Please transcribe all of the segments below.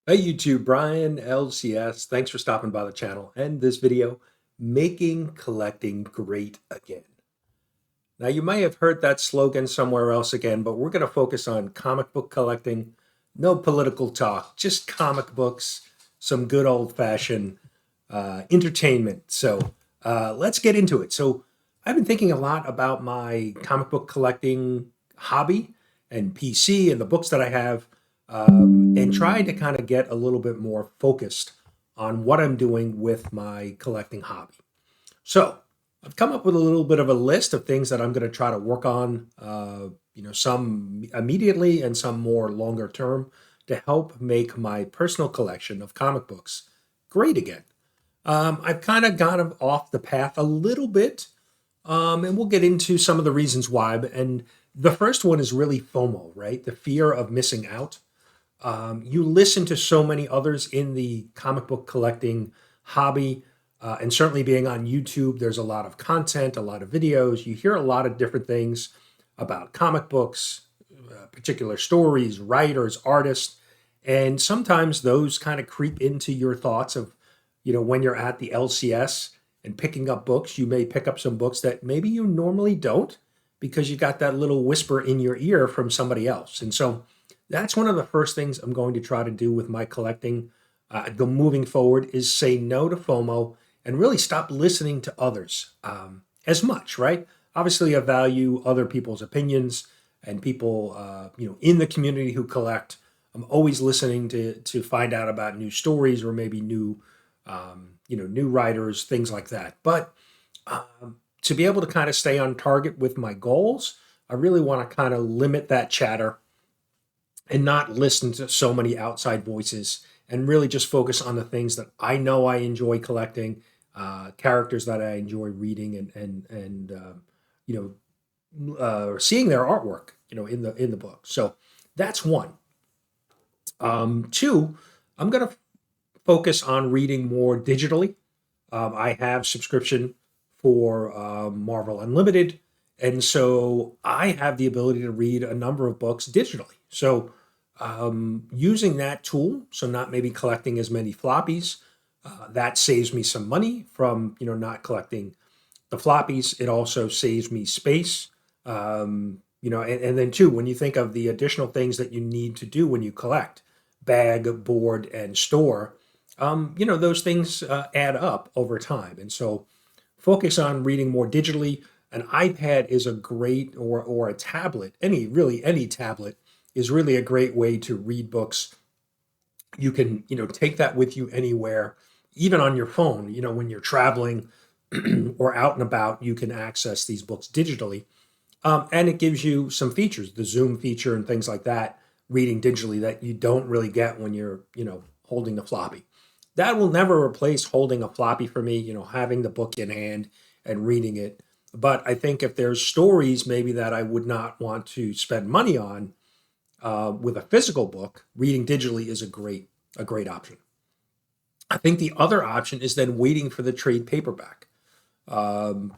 Hey YouTube, Brian LCS. Thanks for stopping by the channel and this video, Making Collecting Great Again. Now you may have heard that slogan somewhere else again, but we're going to focus on comic book collecting. No political talk, just comic books, some good old-fashioned entertainment. So let's get into it. So I've been thinking a lot about my comic book collecting hobby and PC and the books that I have, and trying to kind of get a little bit more focused on what I'm doing with my collecting hobby. So I've come up with a little bit of a list of things that I'm going to try to work on, some immediately and some more longer term to help make my personal collection of comic books great again. I've kind of gone off the path a little bit, and we'll get into some of the reasons why. And the first one is really FOMO, right? The fear of missing out. You listen to so many others in the comic book collecting hobby, and certainly being on YouTube, there's a lot of content, a lot of videos. You hear a lot of different things about comic books, particular stories, writers, artists, and sometimes those kind of creep into your thoughts of, when you're at the LCS and picking up books, you may pick up some books that maybe you normally don't because you got that little whisper in your ear from somebody else. And so that's one of the first things I'm going to try to do with my collecting, go moving forward, is say no to FOMO and really stop listening to others as much, right? Obviously, I value other people's opinions and people, in the community who collect. I'm always listening to find out about new stories or maybe new writers, things like that. But to be able to kind of stay on target with my goals, I really want to kind of limit that chatter and not listen to so many outside voices and really just focus on the things that I know I enjoy collecting, characters that I enjoy reading seeing their artwork, in the book. So that's one. Two, I'm going to focus on reading more digitally. I have subscription for Marvel Unlimited, and so I have the ability to read a number of books digitally. So using that tool, so not maybe collecting as many floppies, that saves me some money from not collecting the floppies. It also saves me space. And then too, when you think of the additional things that you need to do when you collect, bag, board, and store, those things add up over time. And so focus on reading more digitally. An iPad is a great, or a tablet, any tablet is really a great way to read books. You can, take that with you anywhere, even on your phone, when you're traveling or out and about, you can access these books digitally. And it gives you some features, the Zoom feature and things like that, reading digitally that you don't really get when you're, holding the floppy. That will never replace holding a floppy for me, having the book in hand and reading it. But I think if there's stories maybe that I would not want to spend money on with a physical book, reading digitally is a great option. I think the other option is then waiting for the trade paperback,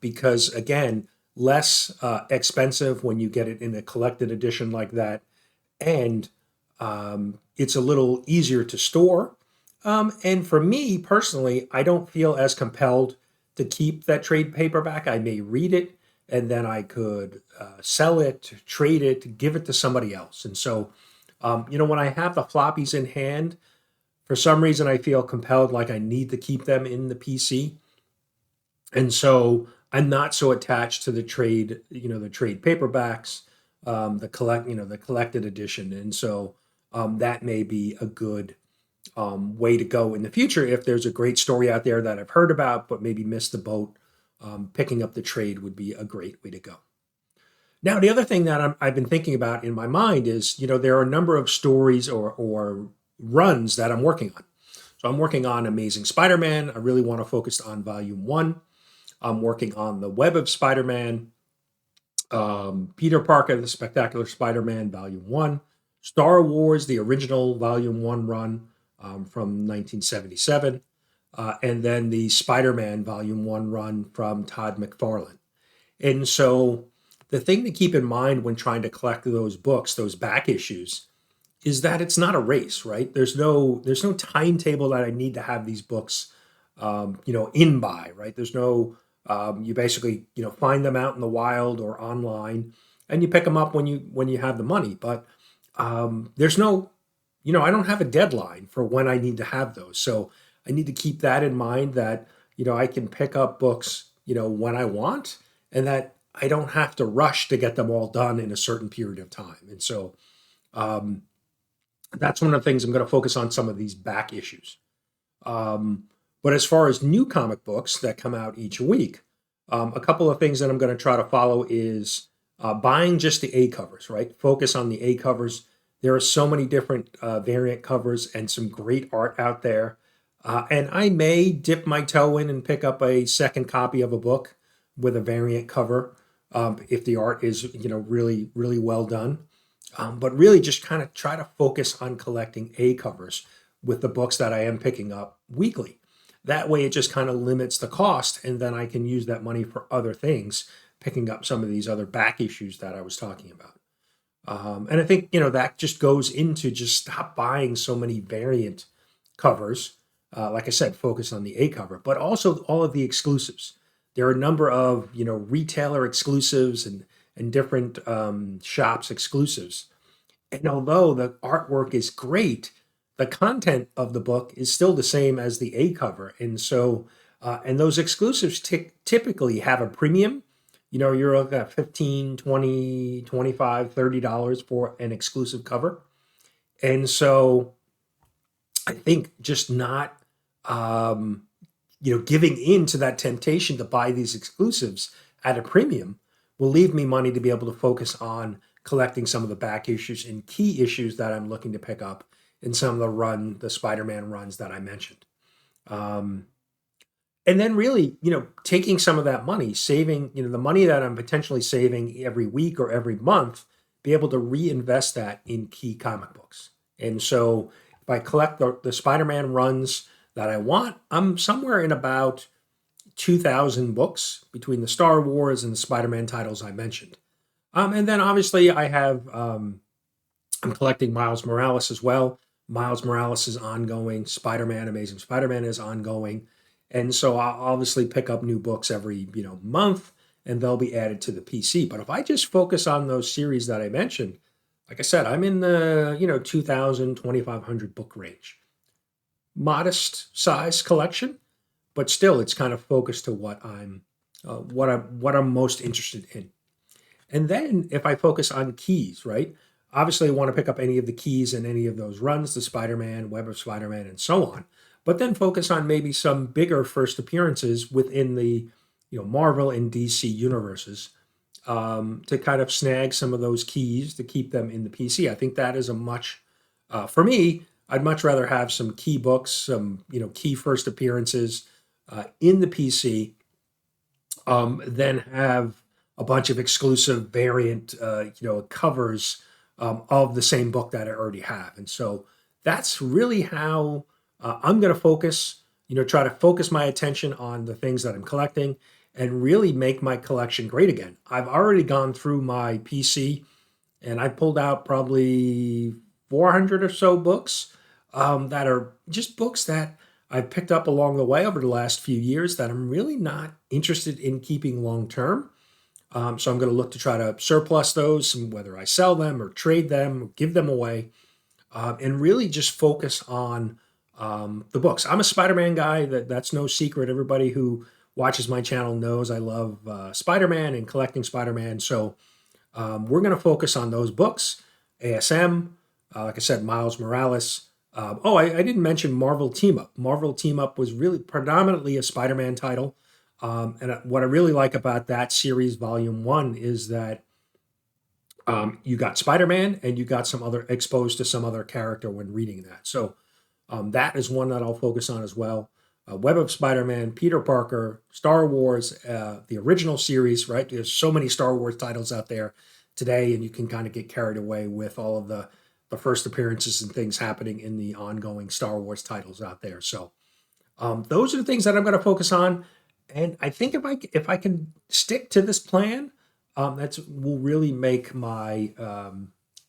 because again, less expensive when you get it in a collected edition like that, and it's a little easier to store. And for me personally, I don't feel as compelled to keep that trade paperback. I may read it and then I could sell it, trade it, give it to somebody else. And so, when I have the floppies in hand, for some reason I feel compelled like I need to keep them in the PC. And so I'm not so attached to the trade, the trade paperbacks, the collected edition. And so that may be a good way to go in the future. If there's a great story out there that I've heard about, but maybe missed the boat, picking up the trade would be a great way to go. Now, the other thing that I've been thinking about in my mind is, there are a number of stories or runs that I'm working on. So I'm working on Amazing Spider-Man. I really want to focus on Volume 1. I'm working on The Web of Spider-Man, Peter Parker, The Spectacular Spider-Man, Volume 1, Star Wars, the original Volume 1 run from 1977, and then the Spider-Man Volume 1 run from Todd McFarlane. And so the thing to keep in mind when trying to collect those books, those back issues, is that it's not a race, right? There's no timetable that I need to have these books, in by, right? There's no you basically find them out in the wild or online, and you pick them up when you have the money. But there's no, I don't have a deadline for when I need to have those. So I need to keep that in mind that I can pick up books when I want, and that I don't have to rush to get them all done in a certain period of time. And so that's one of the things I'm going to focus on, some of these back issues. Um, but as far as new comic books that come out each week, a couple of things that I'm going to try to follow is buying just the A covers, right? Focus on the A covers. There are so many different variant covers and some great art out there. And I may dip my toe in and pick up a second copy of a book with a variant cover if the art is, really, really well done. But really just kind of try to focus on collecting A covers with the books that I am picking up weekly. That way it just kind of limits the cost, and then I can use that money for other things, picking up some of these other back issues that I was talking about. And I think, that just goes into just stop buying so many variant covers. Like I said, focus on the A cover, but also all of the exclusives. There are a number of, retailer exclusives and different shops exclusives. And although the artwork is great, the content of the book is still the same as the A cover. And so, and those exclusives typically have a premium. You're looking at 15, 20, 25, $30 for an exclusive cover. And so I think just not, giving in to that temptation to buy these exclusives at a premium will leave me money to be able to focus on collecting some of the back issues and key issues that I'm looking to pick up in some of the Spider-Man runs that I mentioned. Um, and then really, taking some of that money, saving, the money that I'm potentially saving every week or every month, be able to reinvest that in key comic books. And so if I collect the Spider-Man runs that I want, I'm somewhere in about 2,000 books between the Star Wars and the Spider-Man titles I mentioned. And then obviously I'm collecting Miles Morales as well. Miles Morales is ongoing. Spider-Man, Amazing Spider-Man is ongoing. And so I'll obviously pick up new books every, month, and they'll be added to the PC. But if I just focus on those series that I mentioned, like I said, I'm in the, 2,000, 2,500 book range. Modest size collection, but still it's kind of focused to what I'm most interested in. And then if I focus on keys, right? Obviously, I want to pick up any of the keys in any of those runs, the Spider-Man, Web of Spider-Man, and so on. But then focus on maybe some bigger first appearances within the, Marvel and DC universes, to kind of snag some of those keys to keep them in the PC. I think that is for me, I'd much rather have some key books, some, key first appearances in the PC than have a bunch of exclusive variant, covers of the same book that I already have. And so that's really how I'm going to focus, try to focus my attention on the things that I'm collecting and really make my collection great again. I've already gone through my PC and I pulled out probably 400 or so books that are just books that I've picked up along the way over the last few years that I'm really not interested in keeping long term. So I'm going to look to try to surplus those, and whether I sell them or trade them or give them away, and really just focus on the books. I'm a Spider-Man guy. That's no secret. Everybody who watches my channel knows I love Spider-Man and collecting Spider-Man. So we're going to focus on those books. ASM, like I said, Miles Morales. I didn't mention Marvel Team Up. Marvel Team Up was really predominantly a Spider-Man title. And what I really like about that series, Volume 1, is that you got Spider-Man and you got exposed to some other character when reading that. So that is one that I'll focus on as well. Web of Spider-Man, Peter Parker, Star Wars, the original series, right? There's so many Star Wars titles out there today, and you can kind of get carried away with all of the first appearances and things happening in the ongoing Star Wars titles out there. So those are the things that I'm going to focus on. And I think if I can stick to this plan, that will really make my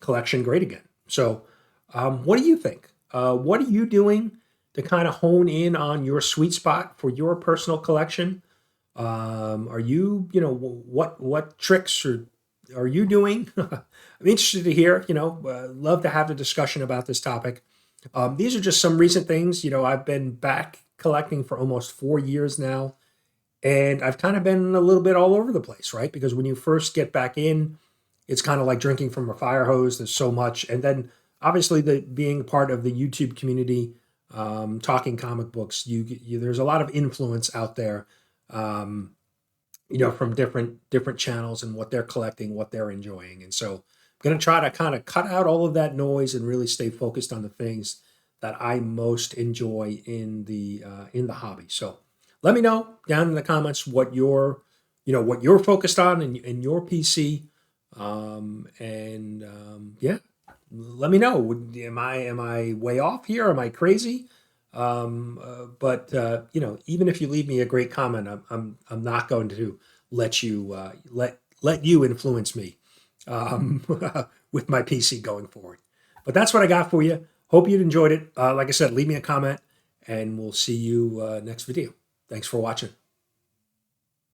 collection great again. So What do you think? What are you doing to kind of hone in on your sweet spot for your personal collection? Are you, what tricks are you doing? I'm interested to hear. Love to have a discussion about this topic. These are just some recent things. I've been back collecting for almost 4 years now, and I've kind of been a little bit all over the place, right? Because when you first get back in, it's kind of like drinking from a fire hose. There's so much, and then obviously the being part of the YouTube community, talking comic books, there's a lot of influence out there, um, from different channels and what they're collecting, what they're enjoying, and so I'm going to try to kind of cut out all of that noise and really stay focused on the things that I most enjoy in the hobby. So let me know down in the comments what you're focused on in your PC, yeah, let me know. Am I way off here? Am I crazy? But even if you leave me a great comment, I'm not going to let you let you influence me, um, with my PC going forward. But that's what I got for you. Hope you enjoyed it. Like I said, leave me a comment, and we'll see you next video. Thanks for watching.